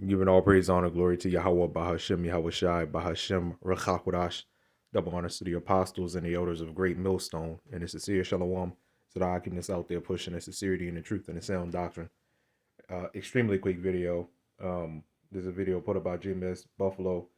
Giving all praise, honor, glory to Yahawah, BAHASHAM, YAHAWASHI, BAHASHAM, RACHAQUADASH. Double honors to the apostles and the elders of Great Millstone, and the sincere Shalom to the occupants out there pushing the sincerity and the truth and the sound doctrine. Extremely quick video. There's a video put up by GMS Buffalo,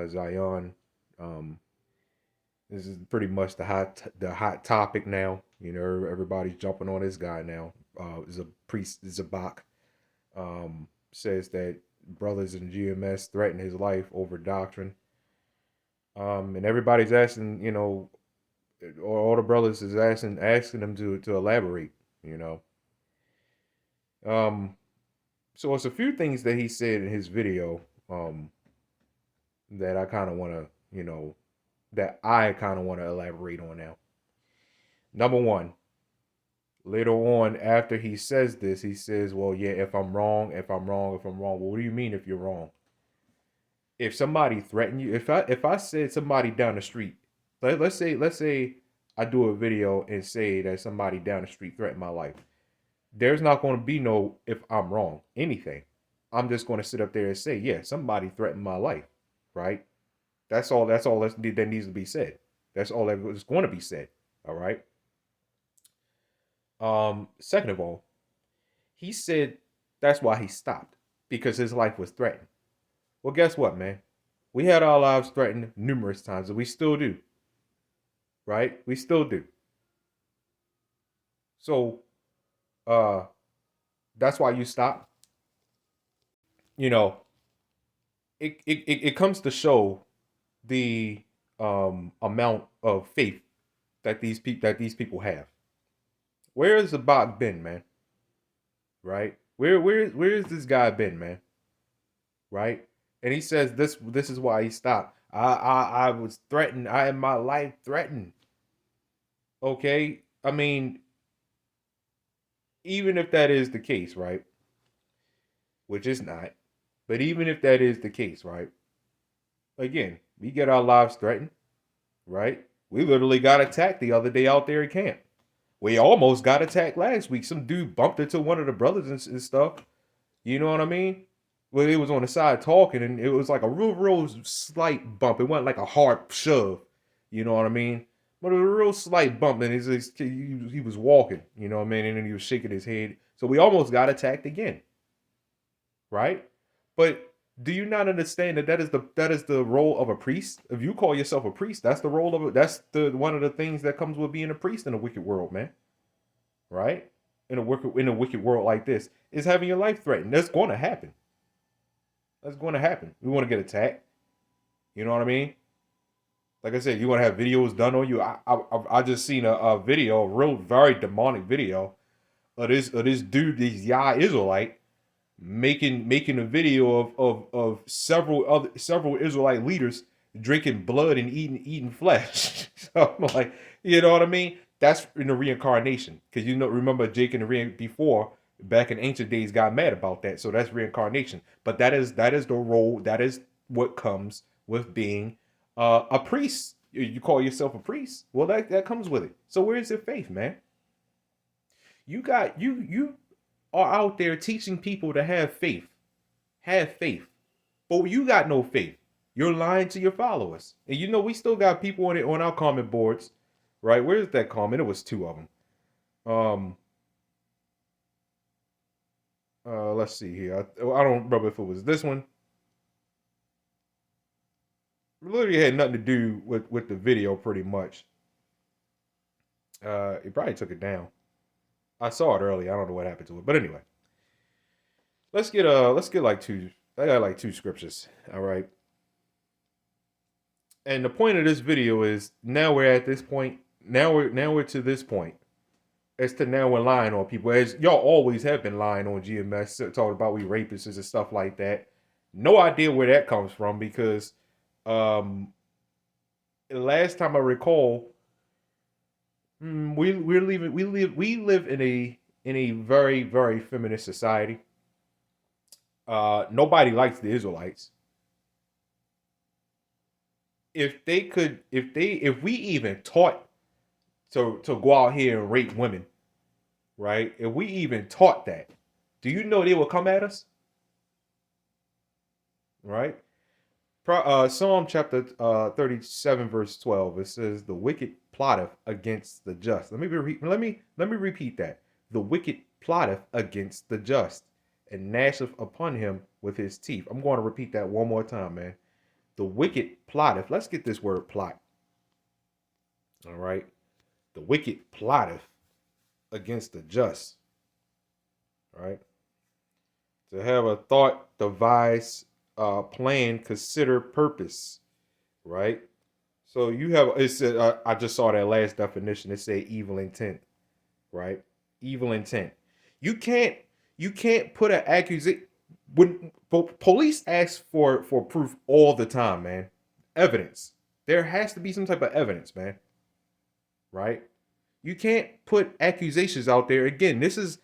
Zion. This is pretty much the hot topic now. You know, everybody's jumping on this guy now. Is a priest, Zabak. Says that brothers in GMS threaten his life over doctrine. And everybody's asking, you know, all the brothers is asking them to elaborate, you know. So it's a few things that he said in his video that I kind of want to, you know, that I kind of want to elaborate on now. Number one, later on after he says this, he says, well, yeah, if I'm wrong. Well, what do you mean if you're wrong? If somebody threatened you, if I said somebody down the street, let's say I do a video and say that somebody down the street threatened my life, there's not going to be no if I'm wrong anything. I'm just going to sit up there and say, yeah, somebody threatened my life, right? That's all that needs to be said. That's all that is going to be said. All right. Second of all, he said that's why he stopped, because his life was threatened. Well, guess what, man? We had our lives threatened numerous times, and we still do. Right? We still do. So, that's why you stop. You know, it comes to show the amount of faith that these people have. Where has the bot been, man? Right? Where has this guy been, man? Right? And he says this is why he stopped. I was threatened. I had my life threatened. Okay? I mean, even if that is the case, right? Which is not. But even if that is the case, right? Again, we get our lives threatened, right? We literally got attacked the other day out there at camp. We almost got attacked last week. Some dude bumped into one of the brothers and stuff. You know what I mean? Well, it was on the side talking, and it was like a real slight bump. It wasn't like a hard shove. You know what I mean? But it was a real slight bump, and he was walking. You know what I mean? And then he was shaking his head. So we almost got attacked again, right? But do you not understand that that is the role of a priest? If you call yourself a priest, that's the role of it. That's the one of the things that comes with being a priest in a wicked world, man. Right? In a wicked world like this, is having your life threatened. That's going to happen. That's going to happen. We want to get attacked. You know what I mean? Like I said, you want to have videos done on you. I just seen a video, a real very demonic video of this dude, this Yah Israelite, making a video of several Israelite leaders drinking blood and eating flesh. So I'm like, you know what I mean? That's in the reincarnation, because remember Jake and the before back in ancient days got mad about that. So that's reincarnation. But that is the role. That is what comes with being a priest. You call yourself a priest. Well, that comes with it. So where's your faith, man? You are out there teaching people to have faith. Have faith. But you got no faith. You're lying to your followers. And you know we still got people on our comment boards, right? Where's that comment? It was two of them. Let's see here. I don't remember if it was this one. It literally had nothing to do with the video, pretty much. It probably took it down. I saw it earlier. I don't know what happened to it, but anyway, let's get like two. I got like two scriptures. All right. And the point of this video is now we're at this point. Now we're to this point. As to now we're lying on people, as y'all always have been lying on GMS, talking about we rapists and stuff like that. No idea where that comes from, because last time I recall, we live in a very feminist society. Nobody likes the Israelites. If we even taught to go out here and rape women, right? If we even taught that, do you know they will come at us? right? Psalm chapter 37 verse 12. It says, "The wicked plotteth against the just." Let me repeat that. The wicked plotteth against the just, and gnasheth upon him with his teeth. I'm going to repeat that one more time, man. The wicked plotteth. Let's get this word plot. All right. The wicked plotteth against the just. All right. To have a thought, devise, plan, consider, purpose. Right. So you have it said I just saw that last definition. It said evil intent, right? Evil intent. You can't you can't put an accusation when police ask for proof all the time, man. Evidence. There has to be some type of evidence, man. Right? You can't put accusations out there. Again, this is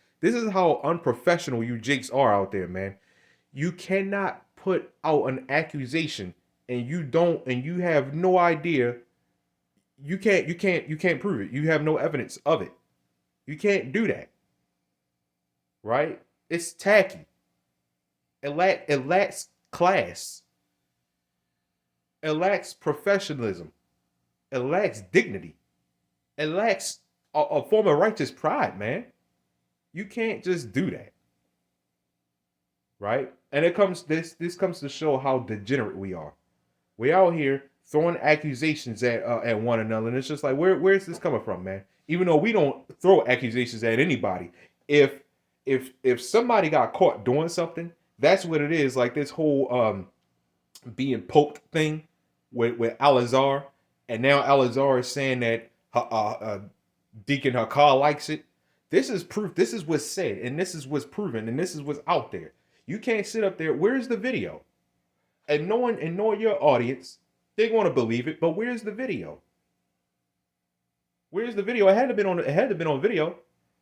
how unprofessional you jakes are out there, man. You cannot put out an accusation and you have no idea. You can't prove it. You have no evidence of it. You can't do that, right? It's tacky. It lacks class. It lacks professionalism. It lacks dignity. It lacks a form of righteous pride, man. You can't just do that, right? And this comes to show how degenerate we are. We out here throwing accusations at one another, and it's just like, where's this coming from, man? Even though we don't throw accusations at anybody, if if somebody got caught doing something, that's what it is. Like this whole being poked thing with Alazar, and now Alazar is saying that Deacon Hakar likes it. This is proof. This is what's said, and this is what's proven, and this is what's out there. You can't sit up there. Where's the video? And knowing your audience, they're going to believe it. But where's the video? Where's the video? It had to been on video.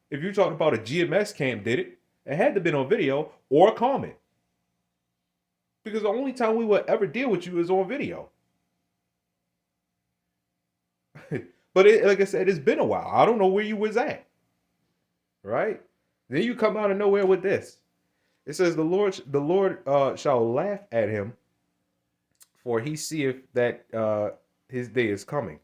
If you talk about a GMS camp did it, it had to been on video or a comment. Because the only time we will ever deal with you is on video. But like I said, it's been a while. I don't know where you was at, right? Then you come out of nowhere with this. It says the Lord shall laugh at him, for he seeth that his day is coming.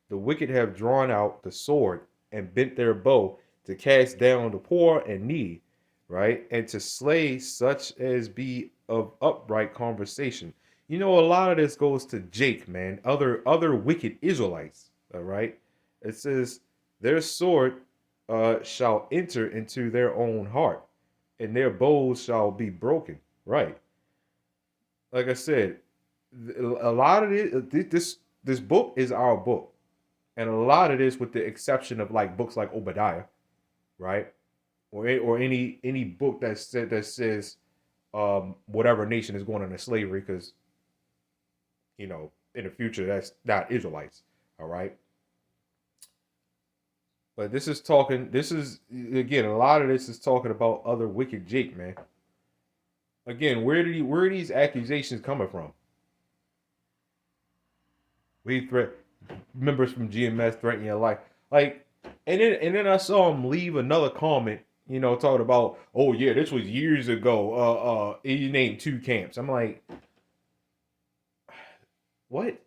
The wicked have drawn out the sword and bent their bow to cast down the poor and needy, right? And to slay such as be of upright conversation. You know, a lot of this goes to Jake, man. Other wicked Israelites, all right? It says, their sword shall enter into their own heart, and their bows shall be broken. Right. Like I said, a lot of this book is our book, and a lot of this, with the exception of like books like Obadiah, right, or any book that says whatever nation is going into slavery, because in the future that's not Israelites, all right. But this is talking. This is again a lot of this is talking about other wicked Jake, man. Again, where are these accusations coming from? We threat members from GMS threaten your life. Like, and then I saw him leave another comment, talking about, oh yeah, this was years ago. He named two camps. I'm like, what?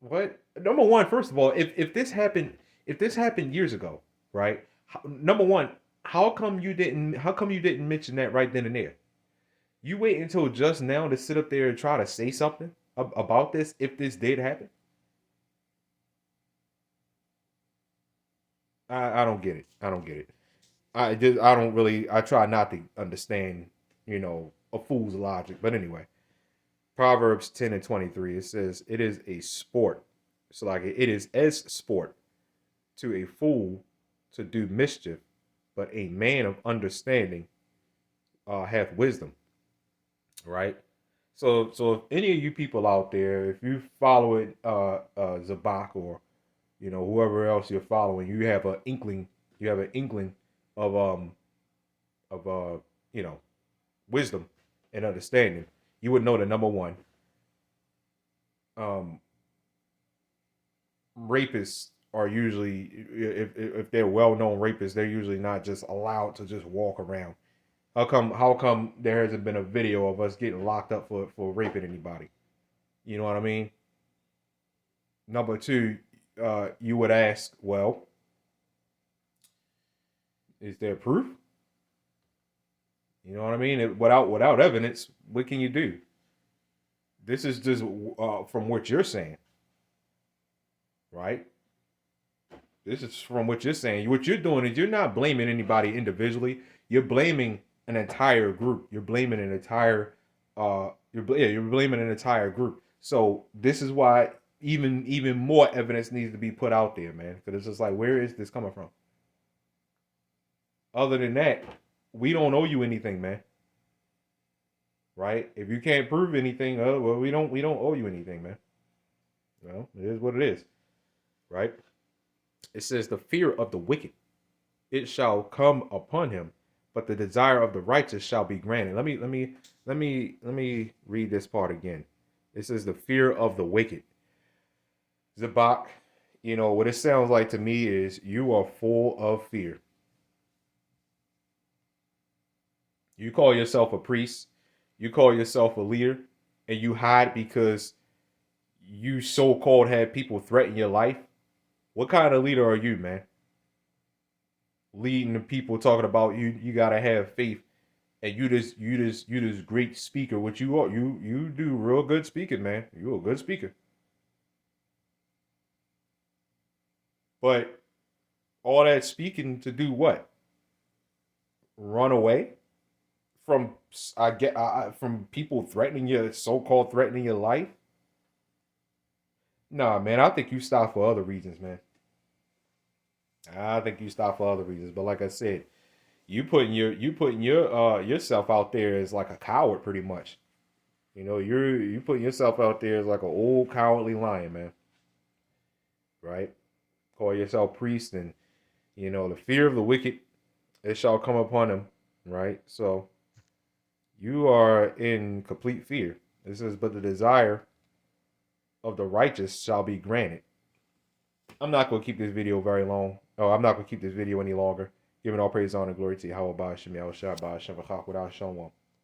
What? Number one, first of all, if this happened years ago, right? Number one, how come you didn't mention that right then and there? You wait until just now to sit up there and try to say something about this if this did happen? I don't get it. I don't get it. I don't really. I try not to understand, a fool's logic. But anyway, Proverbs 10:23. It says, "It is a sport." So like it is as sport to a fool to do mischief, but a man of understanding hath wisdom. Right. So if any of you people out there, if you follow it, Zabak, or whoever else you're following, you have an inkling of of you know wisdom and understanding, you would know that number one, um, rapists are usually, if they're well known rapists, they're usually not just allowed to just walk around. How come there hasn't been a video of us getting locked up for raping anybody? You know what I mean? Number two, you would ask, well, is there proof? You know what I mean? Without evidence, what can you do? This is just from what you're saying, right? This is from what you're saying. What you're doing is you're not blaming anybody individually. You're blaming an entire group. You're blaming an entire you're blaming an entire group. So this is why even more evidence needs to be put out there, man. Because it's just like, where is this coming from? Other than that, we don't owe you anything, man. Right? If you can't prove anything, well, we don't owe you anything, man. Well, it is what it is, right? It says the fear of the wicked, it shall come upon him, but the desire of the righteous shall be granted. Let me read this part again. It says the fear of the wicked. Zabak, what it sounds like to me is you are full of fear. You call yourself a priest, you call yourself a leader, and you hide because you so-called had people threaten your life. What kind of leader are you, man? Leading the people talking about you gotta have faith, and you this great speaker, which you are. You do real good speaking, man. You're a good speaker. But all that speaking to do what? Run away from from people threatening your so-called threatening your life? Nah, man. I think you stop for other reasons, man. I think you stop for other reasons. But like I said, you putting your yourself out there as like a coward, pretty much. You putting yourself out there as like an old cowardly lion, man. Right? Call yourself priest, and the fear of the wicked, it shall come upon him. Right? So you are in complete fear. It says, but the desire of the righteous shall be granted. I'm not going to keep this video very long. Oh, I'm not going to keep this video any longer. Giving all praise, honor, and glory to YAHAWAH, BAHASHAM, YAHAWASHI, BAHASHAM, BAHASHAM,